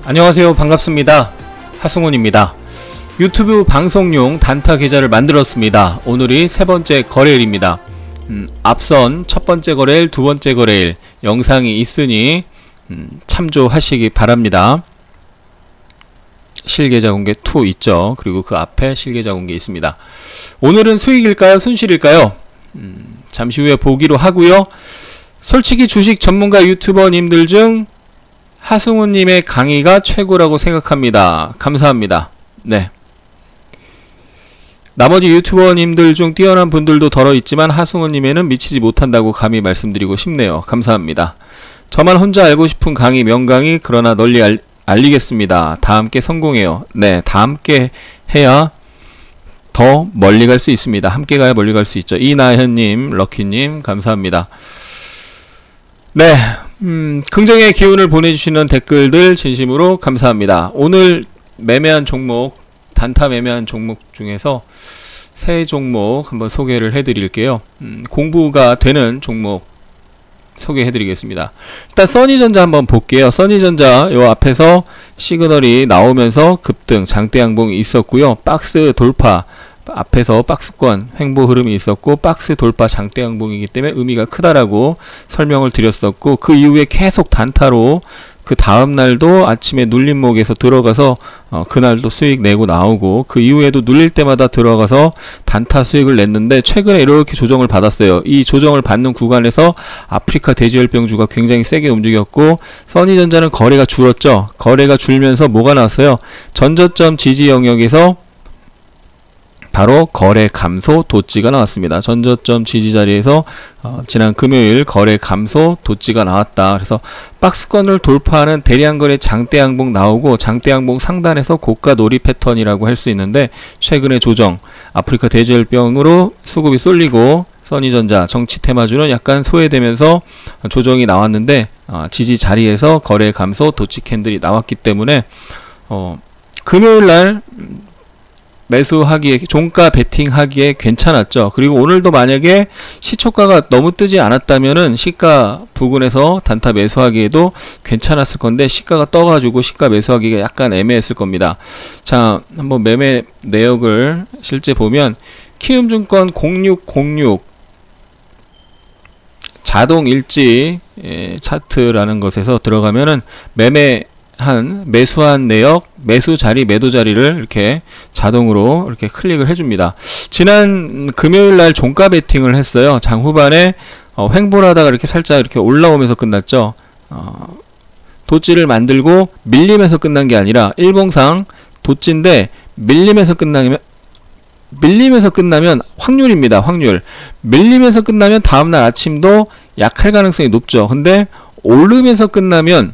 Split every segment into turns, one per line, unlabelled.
안녕하세요. 반갑습니다. 하승훈입니다. 유튜브 방송용 단타 계좌를 만들었습니다. 오늘이 세 번째 거래일입니다. 앞선 첫 번째 거래일, 두 번째 거래일 영상이 있으니 참조하시기 바랍니다. 실계좌 공개 2 있죠. 그리고 그 앞에 실계좌 공개 있습니다. 오늘은 수익일까요? 손실일까요? 잠시 후에 보기로 하고요. 솔직히 주식 전문가 유튜버님들 중 하승훈님의 강의가 최고라고 생각합니다. 감사합니다. 네. 나머지 유튜버님들 중 뛰어난 분들도 덜어 있지만 하승훈님에는 미치지 못한다고 감히 말씀드리고 싶네요. 감사합니다. 저만 혼자 알고 싶은 강의, 명강의, 그러나 널리 알리겠습니다. 다 함께 성공해요. 네, 다 함께 해야 더 멀리 갈 수 있습니다. 함께 가야 멀리 갈 수 있죠. 이나현님, 럭키님, 감사합니다. 네, 긍정의 기운을 보내주시는 댓글들 진심으로 감사합니다. 오늘 매매한 종목, 단타 매매한 종목 중에서 세 종목 한번 소개를 해드릴게요. 공부가 되는 종목 소개해드리겠습니다. 일단 써니전자 한번 볼게요. 써니전자 요 앞에서 시그널이 나오면서 급등, 장대 양봉이 있었고요. 박스 돌파, 앞에서 박스권 횡보 흐름이 있었고 박스 돌파 장대 양봉이기 때문에 의미가 크다라고 설명을 드렸었고, 그 이후에 계속 단타로 그 다음날도 아침에 눌림목에서 들어가서 그날도 수익 내고 나오고, 그 이후에도 눌릴 때마다 들어가서 단타 수익을 냈는데 최근에 이렇게 조정을 받았어요. 이 조정을 받는 구간에서 아프리카 돼지열병주가 굉장히 세게 움직였고, 써니전자는 거래가 줄었죠. 거래가 줄면서 뭐가 나왔어요? 전저점 지지 영역에서 바로 거래 감소 도지가 나왔습니다. 전저점 지지 자리에서 지난 금요일 거래 감소 도지가 나왔다. 그래서 박스권을 돌파하는 대량 거래 장대 양봉 나오고, 장대 양봉 상단에서 고가 놀이 패턴이라고 할 수 있는데, 최근의 조정, 아프리카 돼지열병으로 수급이 쏠리고 써니전자 정치 테마주는 약간 소외되면서 조정이 나왔는데, 지지 자리에서 거래 감소 도지 캔들이 나왔기 때문에 금요일날 매수하기에, 종가 베팅하기에 괜찮았죠. 그리고 오늘도 만약에 시초가가 너무 뜨지 않았다면은 시가 부근에서 단타 매수하기에도 괜찮았을 건데, 시가가 떠가지고 시가 매수하기가 약간 애매했을 겁니다. 자, 한번 매매 내역을 실제 보면 키움증권 0606 자동일지 차트라는 것에서 들어가면은 매수한 내역, 매수 자리, 매도 자리를 이렇게 자동으로 이렇게 클릭을 해줍니다. 지난 금요일날 종가 베팅을 했어요. 장 후반에 횡보를 하다가 이렇게 살짝 이렇게 올라오면서 끝났죠. 도지를 만들고 밀리면서 끝난 게 아니라, 일봉상 도지인데 밀리면서 끝나면 확률입니다. 확률. 밀리면서 끝나면 다음날 아침도 약할 가능성이 높죠. 근데 오르면서 끝나면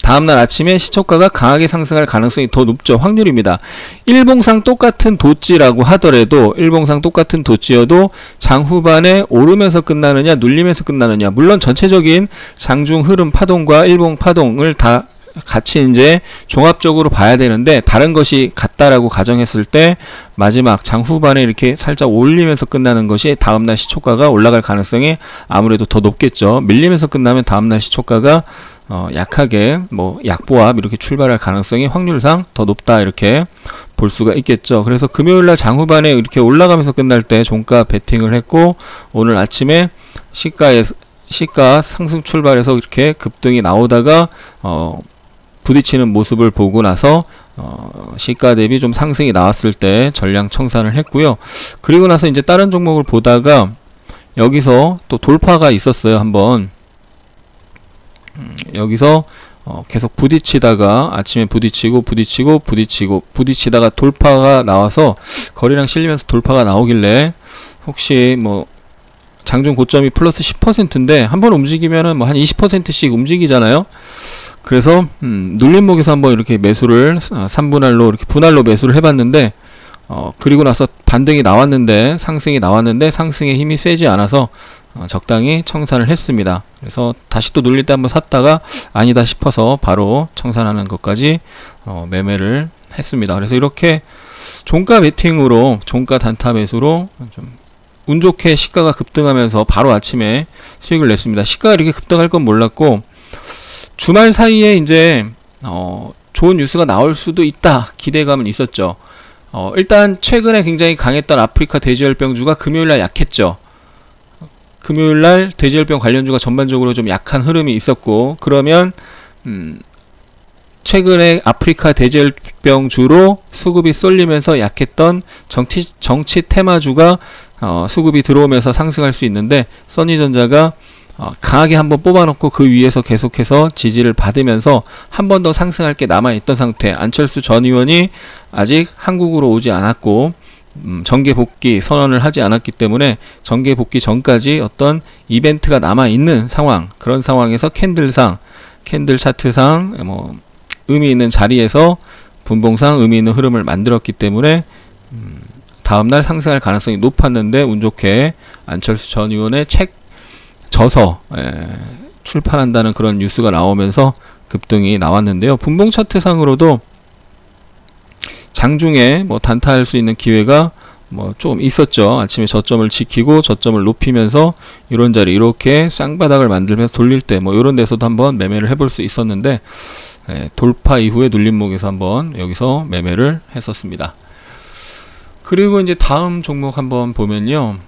다음날 아침에 시초가가 강하게 상승할 가능성이 더 높죠. 확률입니다. 일봉상 똑같은 도지라고 하더라도, 일봉상 똑같은 도지여도 장 후반에 오르면서 끝나느냐 눌리면서 끝나느냐, 물론 전체적인 장중 흐름 파동과 일봉 파동을 다 같이 이제 종합적으로 봐야 되는데, 다른 것이 같다라고 가정했을 때 마지막 장 후반에 이렇게 살짝 올리면서 끝나는 것이 다음날 시초가가 올라갈 가능성이 아무래도 더 높겠죠. 밀리면서 끝나면 다음날 시초가가 약하게 약보합 이렇게 출발할 가능성이 확률상 더 높다, 이렇게 볼 수가 있겠죠. 그래서 금요일날 장 후반에 이렇게 올라가면서 끝날 때 종가 베팅을 했고, 오늘 아침에 시가 상승 출발해서 이렇게 급등이 나오다가 부딪히는 모습을 보고 나서 시가 대비 좀 상승이 나왔을 때 전량 청산을 했고요. 그리고 나서 이제 다른 종목을 보다가 여기서 또 돌파가 있었어요. 한번 여기서 계속 부딪히다가 아침에 부딪히다가 돌파가 나와서 거래량 실리면서 돌파가 나오길래, 혹시 장중 고점이 플러스 10%인데 한번 움직이면은 한 20%씩 움직이잖아요. 그래서 눌림목에서 한번 이렇게 매수를 3분할로 이렇게 분할로 매수를 해봤는데, 그리고 나서 반등이 나왔는데, 상승이 나왔는데 상승의 힘이 세지 않아서 적당히 청산을 했습니다. 그래서 다시 또 눌릴 때 한번 샀다가 아니다 싶어서 바로 청산하는 것까지 매매를 했습니다. 그래서 이렇게 종가 베팅으로, 종가 단타 매수로 좀 운 좋게 시가가 급등하면서 바로 아침에 수익을 냈습니다. 시가가 이렇게 급등할 건 몰랐고, 주말 사이에 이제 좋은 뉴스가 나올 수도 있다 기대감은 있었죠. 일단 최근에 굉장히 강했던 아프리카 돼지열병주가 금요일날 약했죠. 금요일날 돼지열병 관련주가 전반적으로 좀 약한 흐름이 있었고, 그러면 최근에 아프리카 돼지열병주로 수급이 쏠리면서 약했던 정치 테마주가 수급이 들어오면서 상승할 수 있는데, 써니전자가 강하게 한번 뽑아놓고 그 위에서 계속해서 지지를 받으면서 한 번 더 상승할 게 남아있던 상태. 안철수 전 의원이 아직 한국으로 오지 않았고 정계 복귀 선언을 하지 않았기 때문에 정계 복귀 전까지 어떤 이벤트가 남아있는 상황, 그런 상황에서 캔들 차트상 의미 있는 자리에서 분봉상 의미 있는 흐름을 만들었기 때문에 다음날 상승할 가능성이 높았는데, 운 좋게 안철수 전 의원의 책 저서 출판한다는 그런 뉴스가 나오면서 급등이 나왔는데요. 분봉 차트상으로도 장중에 단타할 수 있는 기회가 좀 있었죠. 아침에 저점을 지키고 저점을 높이면서 이런 자리 이렇게 쌍바닥을 만들면서 돌릴 때 이런 데서도 한번 매매를 해볼 수 있었는데, 돌파 이후에 눌림목에서 한번 여기서 매매를 했었습니다. 그리고 이제 다음 종목 한번 보면요,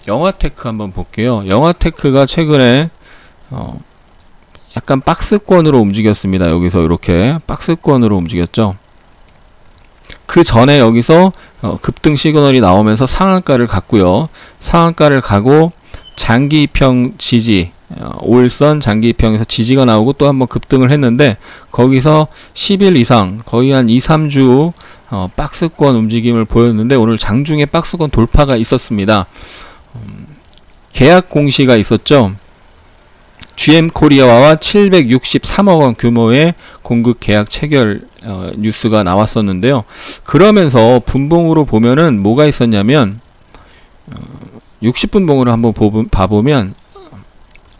영화테크 한번 볼게요. 영화테크가 최근에 약간 박스권으로 움직였습니다. 여기서 이렇게 박스권으로 움직였죠. 그 전에 여기서 급등 시그널이 나오면서 상한가를 갔고요. 상한가를 가고 장기 입형 지지, 5일선 장기 입형에서 지지가 나오고 또 한번 급등을 했는데, 거기서 10일 이상 거의 한 2-3주 박스권 움직임을 보였는데, 오늘 장중에 박스권 돌파가 있었습니다. 계약 공시가 있었죠. GM코리아와 763억원 규모의 공급 계약 체결 뉴스가 나왔었는데요. 그러면서 분봉으로 보면은 뭐가 있었냐면 60분봉으로 한번 봐보면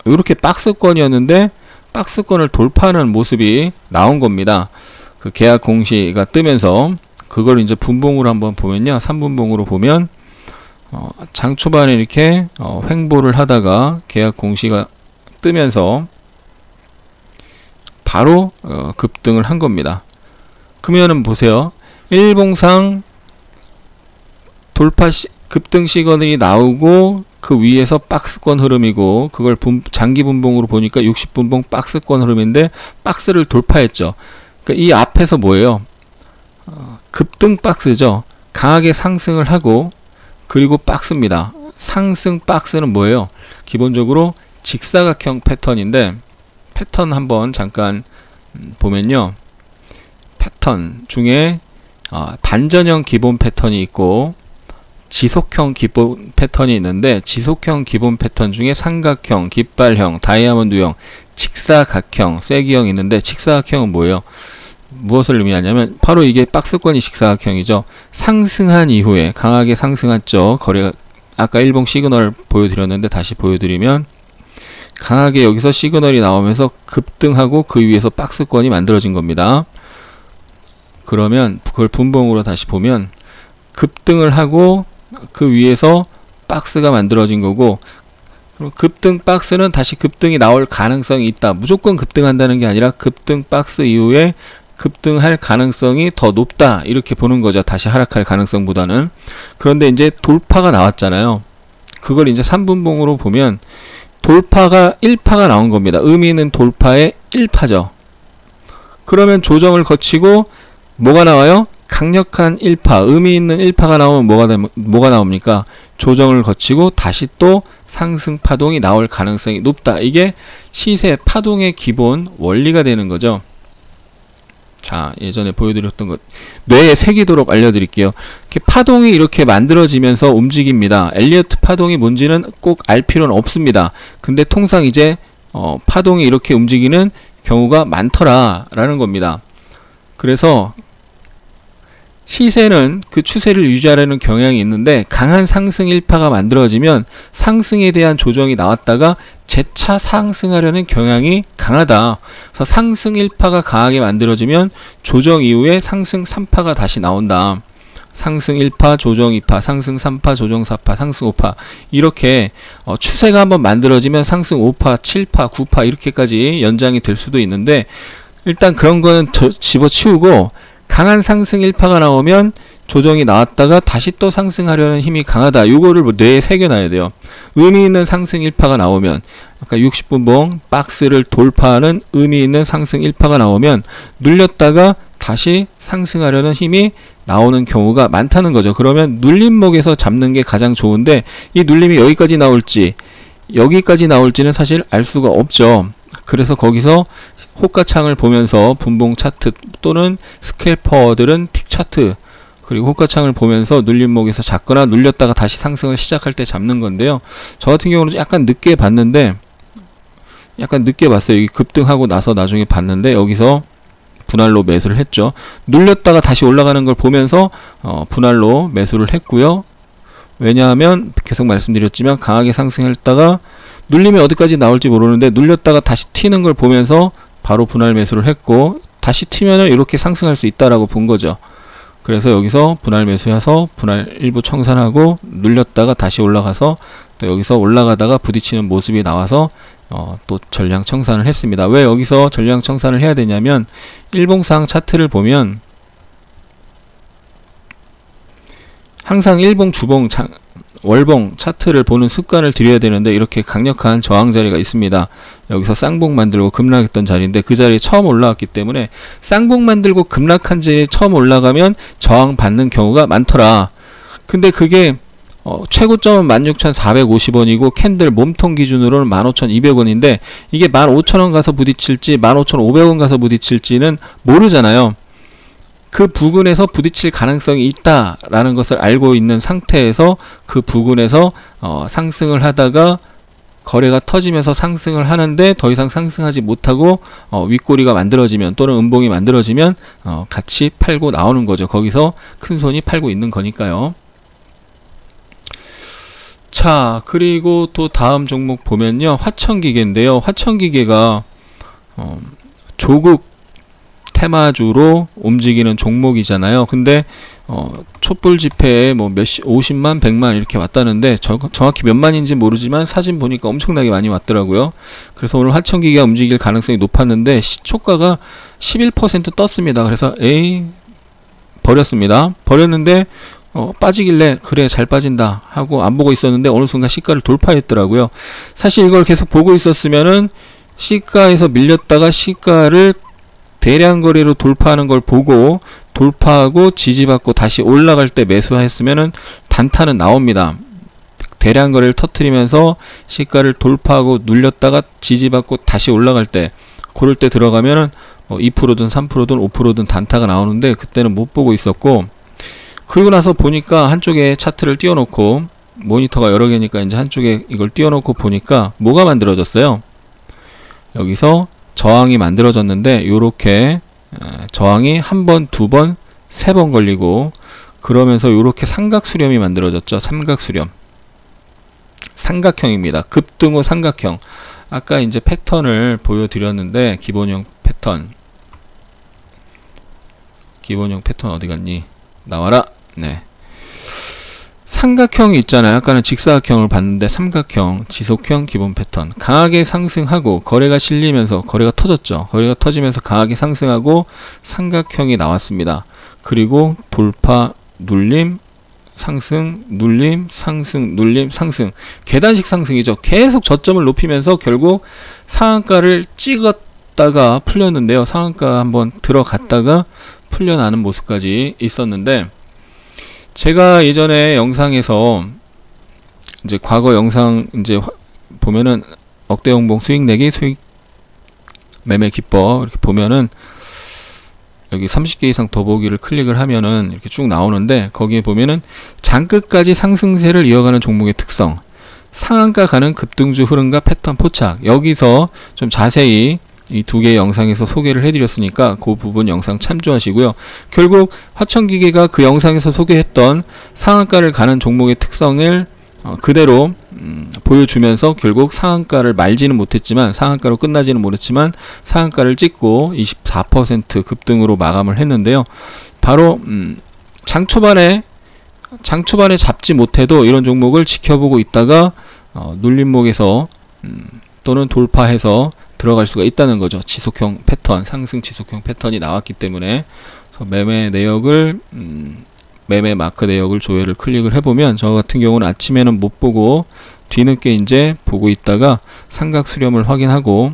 이렇게 박스권이었는데 박스권을 돌파하는 모습이 나온 겁니다. 그 계약 공시가 뜨면서 그걸 이제 분봉으로 한번 보면요, 3분봉으로 보면 장 초반에 이렇게 횡보를 하다가 계약 공시가 뜨면서 바로 급등을 한 겁니다. 그러면은 보세요. 일봉상 돌파 급등 시그널이 나오고 그 위에서 박스권 흐름이고, 그걸 장기 분봉으로 보니까 60분봉 박스권 흐름인데 박스를 돌파했죠. 그러니까 이 앞에서 뭐예요? 급등 박스죠. 강하게 상승을 하고 그리고 박스입니다. 상승 박스는 뭐예요? 기본적으로 직사각형 패턴인데, 패턴 한번 잠깐 보면요, 패턴 중에 반전형 기본 패턴이 있고 지속형 기본 패턴이 있는데, 지속형 기본 패턴 중에 삼각형, 깃발형, 다이아몬드형, 직사각형, 쐐기형 있는데, 직사각형은 뭐예요? 무엇을 의미하냐면 바로 이게 박스권이 직사각형이죠. 상승한 이후에 강하게 상승했죠. 거래가 아까 일봉 시그널 보여드렸는데 다시 보여드리면, 강하게 여기서 시그널이 나오면서 급등하고 그 위에서 박스권이 만들어진 겁니다. 그러면 그걸 분봉으로 다시 보면 급등을 하고 그 위에서 박스가 만들어진 거고, 그럼 급등 박스는 다시 급등이 나올 가능성이 있다. 무조건 급등한다는 게 아니라 급등 박스 이후에 급등할 가능성이 더 높다, 이렇게 보는 거죠. 다시 하락할 가능성보다는. 그런데 이제 돌파가 나왔잖아요. 그걸 이제 3분봉으로 보면 돌파가 1파가 나온 겁니다. 의미 있는 돌파의 1파죠. 그러면 조정을 거치고 뭐가 나와요? 강력한 1파, 의미 있는 1파가 나오면 뭐가 나옵니까? 조정을 거치고 다시 또 상승 파동이 나올 가능성이 높다. 이게 시세 파동의 기본 원리가 되는 거죠. 자, 예전에 보여드렸던 것 뇌에 새기도록 알려드릴게요. 이렇게 파동이 이렇게 만들어지면서 움직입니다. 엘리어트 파동이 뭔지는 꼭 알 필요는 없습니다. 근데 통상 이제 파동이 이렇게 움직이는 경우가 많더라 라는 겁니다. 그래서 시세는 그 추세를 유지하려는 경향이 있는데, 강한 상승 1파가 만들어지면 상승에 대한 조정이 나왔다가 재차 상승하려는 경향이 강하다. 그래서 상승 1파가 강하게 만들어지면 조정 이후에 상승 3파가 다시 나온다. 상승 1파, 조정 2파, 상승 3파, 조정 4파, 상승 5파, 이렇게 추세가 한번 만들어지면 상승 5파, 7파, 9파 이렇게까지 연장이 될 수도 있는데, 일단 그런 거는 집어치우고 강한 상승 1파가 나오면 조정이 나왔다가 다시 또 상승하려는 힘이 강하다. 요거를 뇌에 새겨놔야 돼요. 의미 있는 상승 1파가 나오면, 아까 60분봉 박스를 돌파하는 의미 있는 상승 1파가 나오면 눌렸다가 다시 상승하려는 힘이 나오는 경우가 많다는 거죠. 그러면 눌림목에서 잡는 게 가장 좋은데, 이 눌림이 여기까지 나올지 여기까지 나올지는 사실 알 수가 없죠. 그래서 거기서 호가창을 보면서 분봉 차트 또는 스캘퍼들은 틱 차트 그리고 호가창을 보면서 눌림목에서 잡거나 눌렸다가 다시 상승을 시작할 때 잡는 건데요. 저 같은 경우는 약간 늦게 봤는데, 약간 늦게 봤어요. 여기 급등하고 나서 나중에 봤는데 여기서 분할로 매수를 했죠. 눌렸다가 다시 올라가는 걸 보면서 분할로 매수를 했고요. 왜냐하면 계속 말씀드렸지만 강하게 상승했다가 눌림이 어디까지 나올지 모르는데 눌렸다가 다시 튀는 걸 보면서 바로 분할 매수를 했고, 다시 튀면은 이렇게 상승할 수 있다라고 본 거죠. 그래서 여기서 분할 매수해서 분할 일부 청산하고 눌렸다가 다시 올라가서 또 여기서 올라가다가 부딪히는 모습이 나와서 또 전량 청산을 했습니다. 왜 여기서 전량 청산을 해야 되냐면, 일봉상 차트를 보면 항상 일봉, 주봉, 월봉 차트를 보는 습관을 들여야 되는데, 이렇게 강력한 저항 자리가 있습니다. 여기서 쌍봉 만들고 급락했던 자리인데 그 자리에 처음 올라왔기 때문에 쌍봉 만들고 급락한 자리에 처음 올라가면 저항 받는 경우가 많더라. 근데 그게 최고점은 16,450원이고 캔들 몸통 기준으로는 15,200원인데 이게 15,000원 가서 부딪힐지 15,500원 가서 부딪힐지는 모르잖아요. 그 부근에서 부딪힐 가능성이 있다라는 것을 알고 있는 상태에서 그 부근에서 상승을 하다가 거래가 터지면서 상승을 하는데 더 이상 상승하지 못하고 윗꼬리가 만들어지면 또는 음봉이 만들어지면 같이 팔고 나오는 거죠. 거기서 큰손이 팔고 있는 거니까요. 자, 그리고 또 다음 종목 보면요, 화천기계인데요. 화천기계가 조국 테마주로 움직이는 종목이잖아요. 근데 촛불 집회에 뭐 몇십 50만 100만 이렇게 왔다는데 정확히 몇 만인지 모르지만 사진 보니까 엄청나게 많이 왔더라고요. 그래서 오늘 화천기계가 움직일 가능성이 높았는데 시초가가 11% 떴습니다. 그래서 버렸습니다. 버렸는데 빠지길래 그래 잘 빠진다 하고 안 보고 있었는데 어느 순간 시가를 돌파했더라고요. 사실 이걸 계속 보고 있었으면은 시가에서 밀렸다가 시가를 대량 거래로 돌파하는 걸 보고 돌파하고 지지받고 다시 올라갈 때 매수했으면은 단타는 나옵니다. 대량 거래를 터트리면서 시가를 돌파하고 눌렸다가 지지받고 다시 올라갈 때, 그럴 때 들어가면은 2%든 3%든 5%든 단타가 나오는데 그때는 못 보고 있었고, 그리고 나서 보니까 한쪽에 차트를 띄워놓고, 모니터가 여러 개니까 이제 한쪽에 이걸 띄워놓고 보니까 뭐가 만들어졌어요. 여기서 저항이 만들어졌는데 요렇게 저항이 한 번, 두 번, 세 번 걸리고, 그러면서 요렇게 삼각수렴이 만들어졌죠. 삼각수렴. 삼각형입니다. 급등 후 삼각형. 아까 이제 패턴을 보여드렸는데 기본형 패턴. 기본형 패턴 어디 갔니? 나와라. 네. 삼각형이 있잖아요. 아까는 직사각형을 봤는데 삼각형, 지속형 기본 패턴. 강하게 상승하고 거래가 실리면서 거래가 터졌죠. 거래가 터지면서 강하게 상승하고 삼각형이 나왔습니다. 그리고 돌파, 눌림, 상승, 눌림, 상승, 눌림, 상승. 계단식 상승이죠. 계속 저점을 높이면서 결국 상한가를 찍었다가 풀렸는데요. 상한가 한번 들어갔다가 풀려나는 모습까지 있었는데, 제가 예전에 영상에서 이제 과거 영상 이제 보면은 억대 용봉 수익 내기 수익 매매 기법 이렇게 보면은 여기 30개 이상 더 보기를 클릭을 하면은 이렇게 쭉 나오는데, 거기에 보면은 장끝까지 상승세를 이어가는 종목의 특성, 상한가 가는 급등주 흐름과 패턴 포착, 여기서 좀 자세히 이 두 개의 영상에서 소개를 해드렸으니까 그 부분 영상 참조하시고요. 결국 화천기계가 그 영상에서 소개했던 상한가를 가는 종목의 특성을 그대로 보여주면서 결국 상한가를 말지는 못했지만, 상한가로 끝나지는 못했지만 상한가를 찍고 24% 급등으로 마감을 했는데요. 바로 장 초반에 잡지 못해도 이런 종목을 지켜보고 있다가 눌림목에서 또는 돌파해서 들어갈 수가 있다는 거죠. 지속형 패턴, 상승 지속형 패턴이 나왔기 때문에. 그래서 매매 내역을 매매 마크 내역을 조회를 클릭을 해보면, 저 같은 경우는 아침에는 못 보고 뒤늦게 이제 보고 있다가 삼각 수렴을 확인하고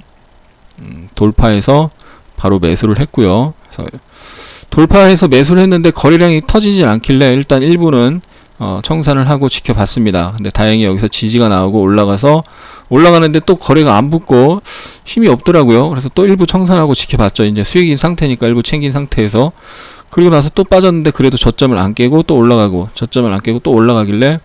돌파해서 바로 매수를 했고요. 그래서 돌파해서 매수를 했는데 거래량이 터지질 않길래 일단 일부는 청산을 하고 지켜봤습니다. 근데 다행히 여기서 지지가 나오고 올라가는데 또 거래가 안 붙고 힘이 없더라고요. 그래서 또 일부 청산하고 지켜봤죠. 이제 수익인 상태니까 일부 챙긴 상태에서. 그리고 나서 또 빠졌는데 그래도 저점을 안 깨고 또 올라가고, 저점을 안 깨고 또 올라가길래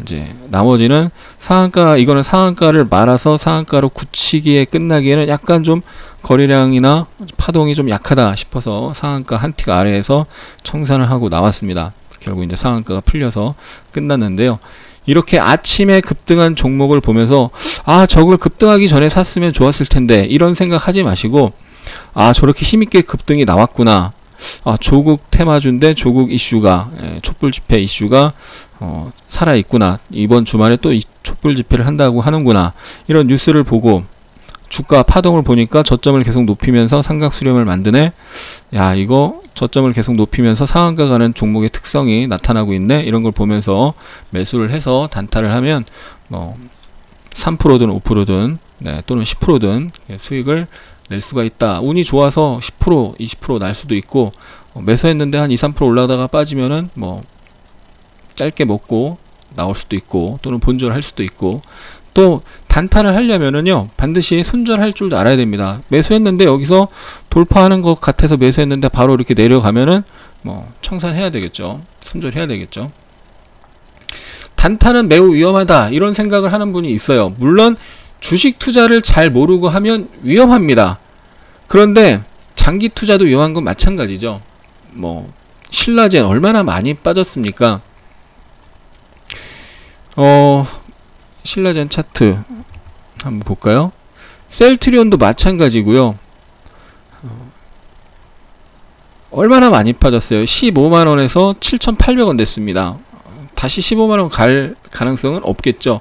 이제 나머지는 상한가, 이거는 상한가를 말아서 상한가로 굳히기에 끝나기에는 약간 좀 거래량이나 파동이 좀 약하다 싶어서 상한가 한 틱 아래에서 청산을 하고 나왔습니다. 결국 이제 상한가가 풀려서 끝났는데요. 이렇게 아침에 급등한 종목을 보면서 아, 저걸 급등하기 전에 샀으면 좋았을 텐데 이런 생각 하지 마시고, 아, 저렇게 힘있게 급등이 나왔구나. 아, 조국 테마주인데 조국 이슈가, 촛불 집회 이슈가 살아있구나. 이번 주말에 또 촛불 집회를 한다고 하는구나. 이런 뉴스를 보고 주가 파동을 보니까 저점을 계속 높이면서 삼각 수렴을 만드네. 야, 이거 저점을 계속 높이면서 상한가 가는 종목의 특성이 나타나고 있네. 이런 걸 보면서 매수를 해서 단타를 하면 3%든 5%든 또는 10%든 수익을 낼 수가 있다. 운이 좋아서 10%, 20% 날 수도 있고, 매수했는데 한 2, 3% 올라가다가 빠지면은 짧게 먹고 나올 수도 있고, 또는 본전할 수도 있고, 또 단타를 하려면은요 반드시 손절할 줄도 알아야 됩니다. 매수했는데 여기서 돌파하는 것 같아서 매수했는데 바로 이렇게 내려가면은 청산해야 되겠죠. 손절해야 되겠죠. 단타는 매우 위험하다, 이런 생각을 하는 분이 있어요. 물론 주식 투자를 잘 모르고 하면 위험합니다. 그런데 장기 투자도 위험한 건 마찬가지죠. 신라젠 얼마나 많이 빠졌습니까? 신라젠 차트 한번 볼까요? 셀트리온도 마찬가지고요. 얼마나 많이 빠졌어요? 15만원에서 7,800원 됐습니다. 다시 15만원 갈 가능성은 없겠죠.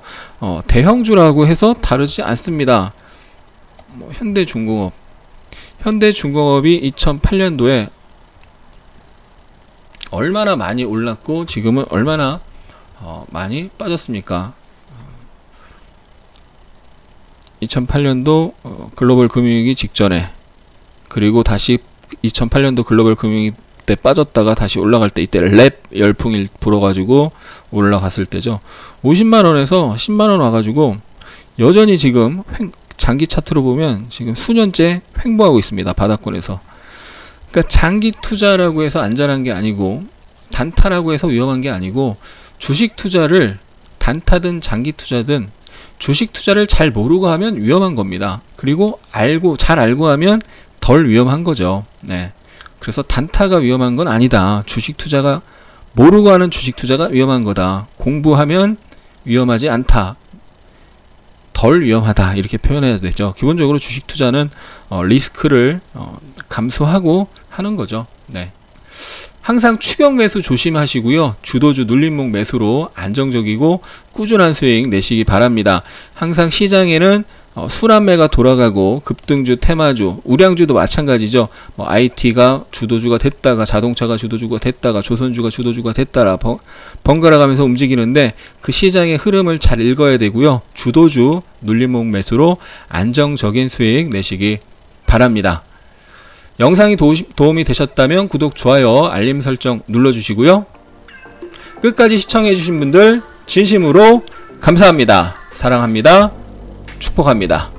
대형주라고 해서 다르지 않습니다. 현대중공업이 2008년도에 얼마나 많이 올랐고 지금은 얼마나 많이 빠졌습니까? 2008년도 글로벌 금융위기 직전에, 그리고 다시 2008년도 글로벌 금융위기 때 빠졌다가 다시 올라갈 때, 이때 랩 열풍이 불어가지고 올라갔을 때죠. 50만원에서 10만원 와가지고 여전히 지금 장기 차트로 보면 지금 수년째 횡보하고 있습니다. 바닥권에서. 그러니까 장기 투자라고 해서 안전한 게 아니고, 단타라고 해서 위험한 게 아니고, 주식 투자를 단타든 장기 투자든 주식 투자를 잘 모르고 하면 위험한 겁니다. 그리고 잘 알고 하면 덜 위험한 거죠. 네. 그래서 단타가 위험한 건 아니다. 주식 투자가 모르고 하는 주식 투자가 위험한 거다. 공부하면 위험하지 않다. 덜 위험하다. 이렇게 표현해야 되죠. 기본적으로 주식 투자는 리스크를 감수하고 하는 거죠. 네. 항상 추격 매수 조심하시고요. 주도주 눌림목 매수로 안정적이고 꾸준한 수익 내시기 바랍니다. 항상 시장에는 순환매가 돌아가고 급등주, 테마주, 우량주도 마찬가지죠. IT가 주도주가 됐다가 자동차가 주도주가 됐다가 조선주가 주도주가 됐다라 번갈아 가면서 움직이는데, 그 시장의 흐름을 잘 읽어야 되고요. 주도주 눌림목 매수로 안정적인 수익 내시기 바랍니다. 영상이 도움이 되셨다면 구독, 좋아요, 알림 설정 눌러주시고요. 끝까지 시청해주신 분들 진심으로 감사합니다. 사랑합니다. 축복합니다.